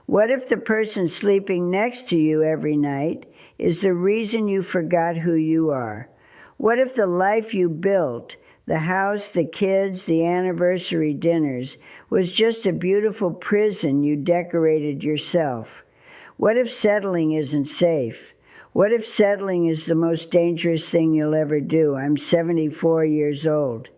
What if the person sleeping next to you every night is the reason you forgot who you are? What if the life you built, the house, the kids, the anniversary dinners, was just a beautiful prison you decorated yourself? What if settling isn't safe? What if settling is the most dangerous thing you'll ever do? I'm 74 years old.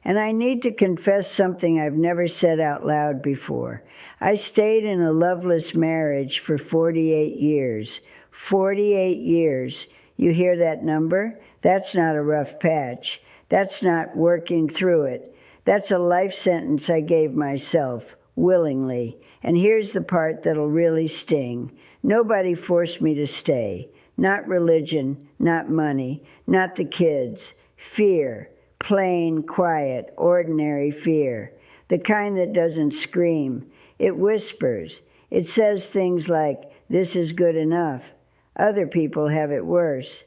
And I need to confess something I've never said out loud before. I stayed in a loveless marriage for 48 years. 48 years. You hear that number? That's not a rough patch. That's not working through it. That's a life sentence I gave myself, willingly. And here's the part that'll really sting. Nobody forced me to stay. Not religion, not money, not the kids. Fear. Plain, quiet, ordinary fear. The kind that doesn't scream. It whispers. It says things like, "This is good enough." Other people have it worse.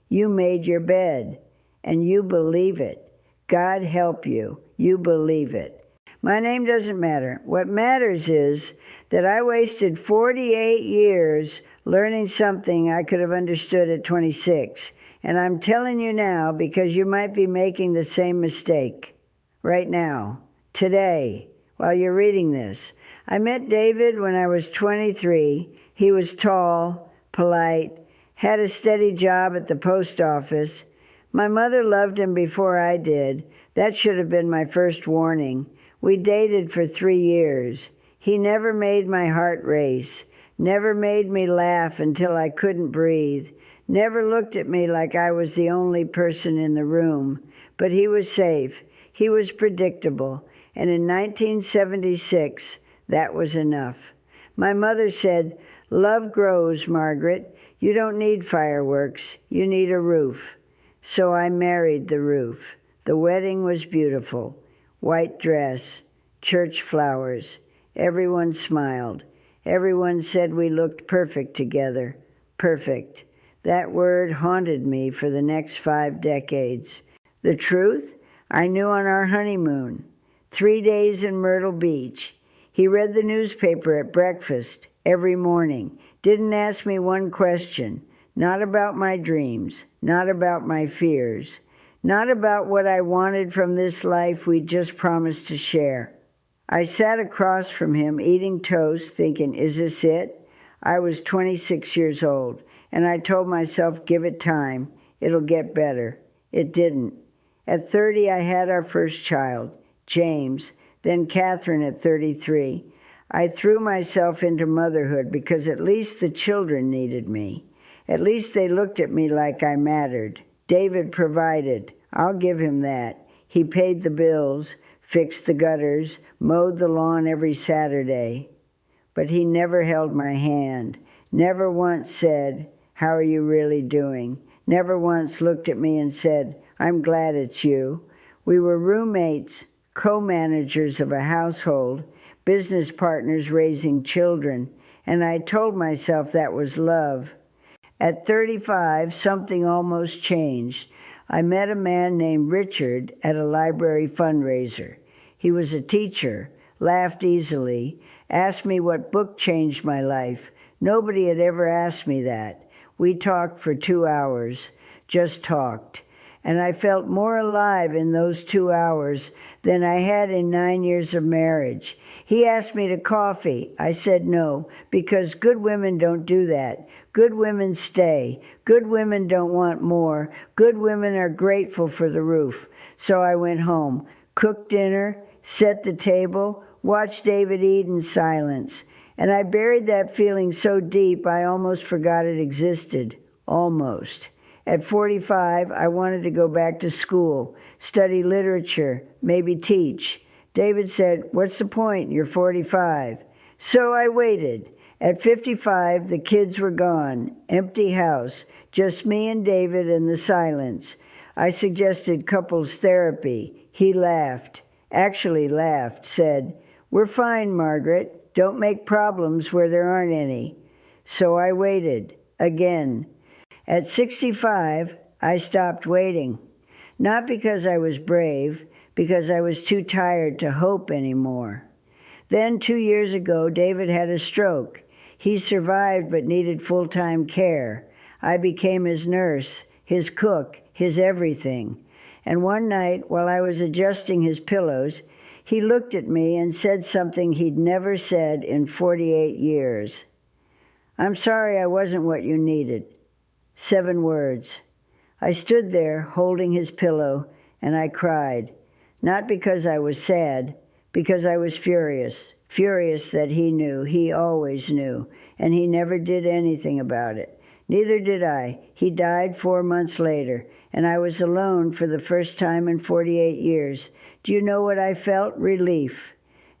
You made your bed, and you believe it. God help you. You believe it. My name doesn't matter. What matters is that I wasted 48 years learning something I could have understood at 26. And I'm telling you now because you might be making the same mistake right now, today, while you're reading this. I met David when I was 23. He was tall, polite, had a steady job at the post office. My mother loved him before I did. That should have been my first warning. We dated for 3 years. He never made my heart race, never made me laugh until I couldn't breathe, never looked at me like I was the only person in the room. But he was safe. He was predictable. And in 1976, that was enough. My mother said, "Love grows, Margaret. You don't need fireworks. You need a roof." So I married the roof. The wedding was beautiful. White dress, church flowers. Everyone smiled. Everyone said we looked perfect together. Perfect. That word haunted me for the next 5 decades. The truth, I knew on our honeymoon. 3 days in Myrtle Beach. He read the newspaper at breakfast every morning. Didn't ask me one question. Not about my dreams. Not about my fears. Not about what I wanted from this life we just promised to share. I sat across from him eating toast thinking, is this it? I was 26 years old. And I told myself, give it time. It'll get better. It didn't. At 30, I had our first child, James, then Catherine at 33. I threw myself into motherhood because at least the children needed me. At least they looked at me like I mattered. David provided. I'll give him that. He paid the bills, fixed the gutters, mowed the lawn every Saturday. But he never held my hand, never once said, "How are you really doing?" Never once looked at me and said, "I'm glad it's you." We were roommates, co-managers of a household, business partners raising children, and I told myself that was love. At 35, something almost changed. I met a man named Richard at a library fundraiser. He was a teacher, laughed easily, asked me what book changed my life. Nobody had ever asked me that. We talked for 2 hours, just talked. And I felt more alive in those 2 hours than I had in 9 years of marriage. He asked me to coffee. I said no, because good women don't do that. Good women stay. Good women don't want more. Good women are grateful for the roof. So I went home, cooked dinner, set the table, watched David eat in silence. And I buried that feeling so deep I almost forgot it existed. Almost. At 45, I wanted to go back to school, study literature, maybe teach. David said, "What's the point? You're 45. So I waited. At 55, the kids were gone. Empty house. Just me and David and the silence. I suggested couples therapy. He laughed. Actually laughed. Said, "We're fine, Margaret. Don't make problems where there aren't any." So I waited. Again. At 65, I stopped waiting. Not because I was brave, because I was too tired to hope anymore. Then 2 years ago, David had a stroke. He survived but needed full-time care. I became his nurse, his cook, his everything. And one night, while I was adjusting his pillows, he looked at me and said something he'd never said in 48 years. "I'm sorry I wasn't what you needed." 7 words. I stood there holding his pillow, and I cried. Not because I was sad, because I was furious. Furious that he knew, he always knew, and he never did anything about it. Neither did I. He died 4 months later, and I was alone for the first time in 48 years. Do you know what I felt? Relief.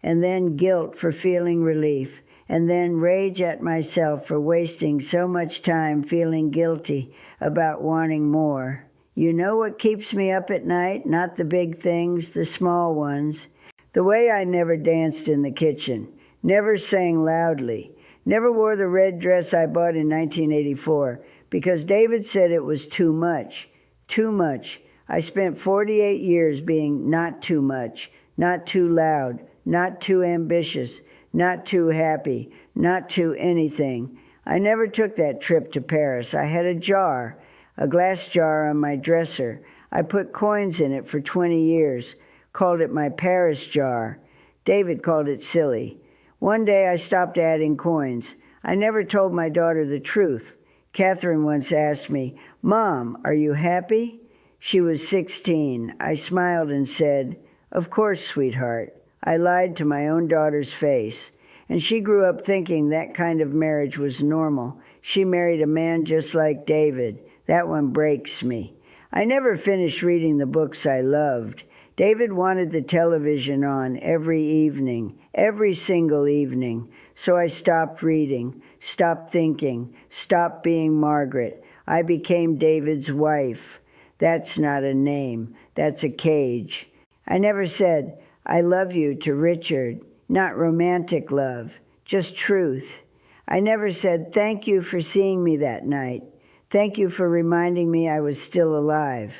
And then guilt for feeling relief. And then rage at myself for wasting so much time feeling guilty about wanting more. You know what keeps me up at night? Not the big things, the small ones. The way I never danced in the kitchen, never sang loudly, never wore the red dress I bought in 1984, because David said it was too much. Too much. I spent 48 years being not too much, not too loud, not too ambitious, not too happy, not too anything. I never took that trip to Paris. I had a jar, a glass jar on my dresser. I put coins in it for 20 years, called it my Paris jar. David called it silly. One day I stopped adding coins. I never told my daughter the truth. Catherine once asked me, "Mom, are you happy?" She was 16. I smiled and said, "Of course, sweetheart." I lied to my own daughter's face. And she grew up thinking that kind of marriage was normal. She married a man just like David. That one breaks me. I never finished reading the books I loved. David wanted the television on every evening, every single evening. So I stopped reading, stopped thinking, stopped being Margaret. I became David's wife. That's not a name. That's a cage. I never said, "I love you" to Richard. Not romantic love, just truth. I never said, "Thank you for seeing me that night. Thank you for reminding me I was still alive."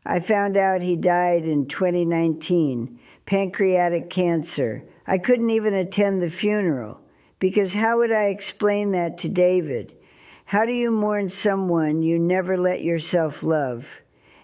I found out he died in 2019, pancreatic cancer. I couldn't even attend the funeral, because how would I explain that to David? How do you mourn someone you never let yourself love?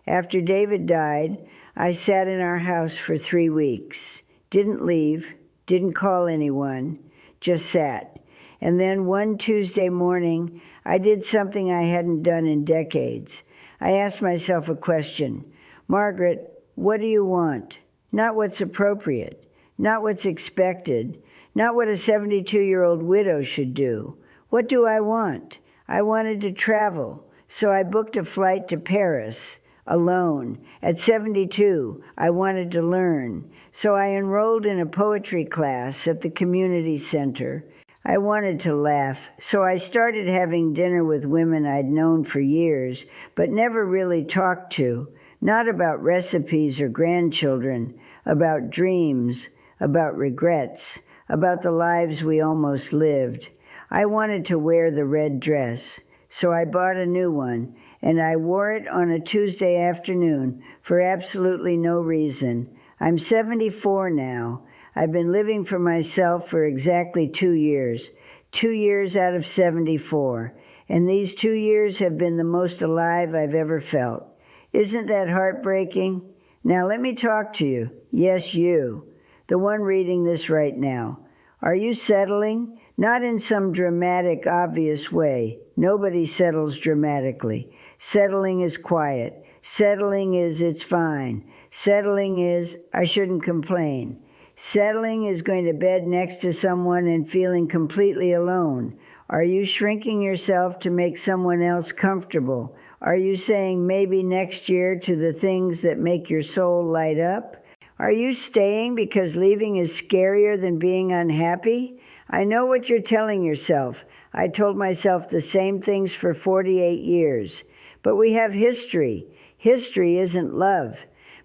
After David died, I sat in our house for 3 weeks. Didn't leave. Didn't call anyone, just sat. And then one Tuesday morning, I did something I hadn't done in decades. I asked myself a question. Margaret, what do you want? Not what's appropriate, not what's expected, not what a 72-year-old widow should do. What do I want? I wanted to travel, so I booked a flight to Paris. Alone. At 72, I wanted to learn, so I enrolled in a poetry class at the community center. I wanted to laugh, so I started having dinner with women I'd known for years, but never really talked to, not about recipes or grandchildren, about dreams, about regrets, about the lives we almost lived. I wanted to wear the red dress, so I bought a new one, and I wore it on a Tuesday afternoon for absolutely no reason. I'm 74 now. I've been living for myself for exactly 2 years. 2 years out of 74. And these 2 years have been the most alive I've ever felt. Isn't that heartbreaking? Now let me talk to you. Yes, you. The one reading this right now. Are you settling? Not in some dramatic, obvious way. Nobody settles dramatically. Settling is quiet. Settling is it's fine. Settling is I shouldn't complain. Settling is going to bed next to someone and feeling completely alone. Are you shrinking yourself to make someone else comfortable? Are you saying maybe next year to the things that make your soul light up? Are you staying because leaving is scarier than being unhappy? I know what you're telling yourself. I told myself the same things for 48 years. But we have history. History isn't love.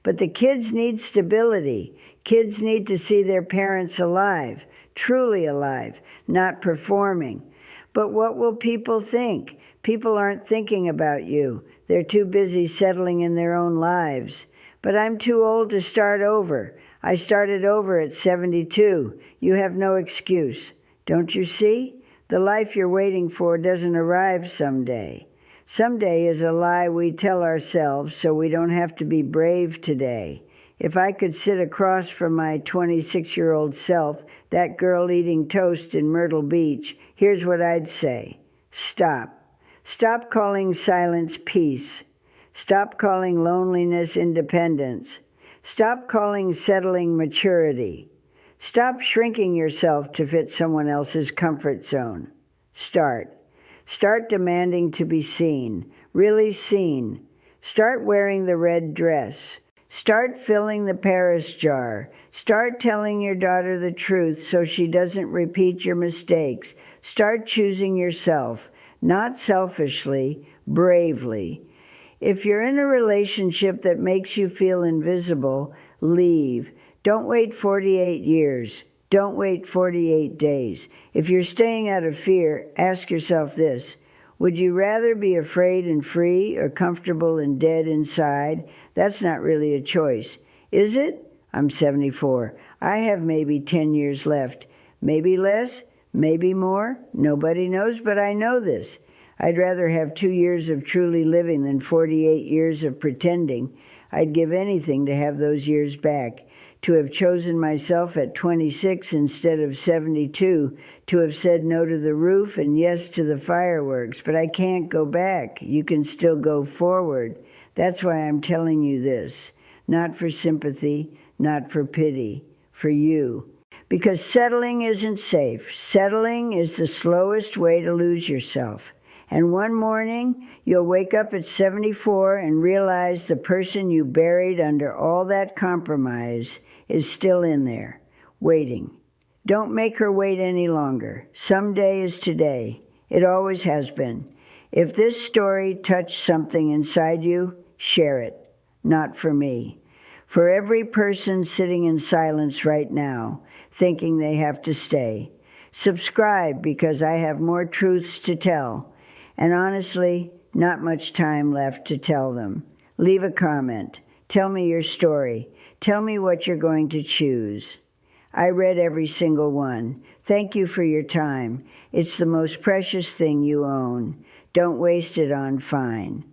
But the kids need stability. Kids need to see their parents alive, truly alive, not performing. But what will people think? People aren't thinking about you. They're too busy settling in their own lives. But I'm too old to start over. I started over at 72. You have no excuse. Don't you see? The life you're waiting for doesn't arrive someday. Someday is a lie we tell ourselves so we don't have to be brave today. If I could sit across from my 26-year-old self, that girl eating toast in Myrtle Beach, here's what I'd say. Stop. Stop calling silence peace. Stop calling loneliness independence. Stop calling settling maturity. Stop shrinking yourself to fit someone else's comfort zone. Start. Start demanding to be seen, really seen. Start wearing the red dress. Start filling the Paris jar. Start telling your daughter the truth so she doesn't repeat your mistakes. Start choosing yourself, not selfishly, bravely. If you're in a relationship that makes you feel invisible, leave. Don't wait 48 years. Don't wait 48 days. If you're staying out of fear, ask yourself this. Would you rather be afraid and free or comfortable and dead inside? That's not really a choice. Is it? I'm 74. I have maybe 10 years left. Maybe less, maybe more. Nobody knows, but I know this. I'd rather have 2 years of truly living than 48 years of pretending. I'd give anything to have those years back. To have chosen myself at 26 instead of 72, to have said no to the roof and yes to the fireworks. But I can't go back. You can still go forward. That's why I'm telling you this. Not for sympathy, not for pity, for you. Because settling isn't safe. Settling is the slowest way to lose yourself. And one morning, you'll wake up at 74 and realize the person you buried under all that compromise is still in there, waiting. Don't make her wait any longer. Someday is today. It always has been. If this story touched something inside you, share it. Not for me. For every person sitting in silence right now, thinking they have to stay. Subscribe because I have more truths to tell. And honestly, not much time left to tell them. Leave a comment. Tell me your story. Tell me what you're going to choose. I read every single one. Thank you for your time. It's the most precious thing you own. Don't waste it on fine.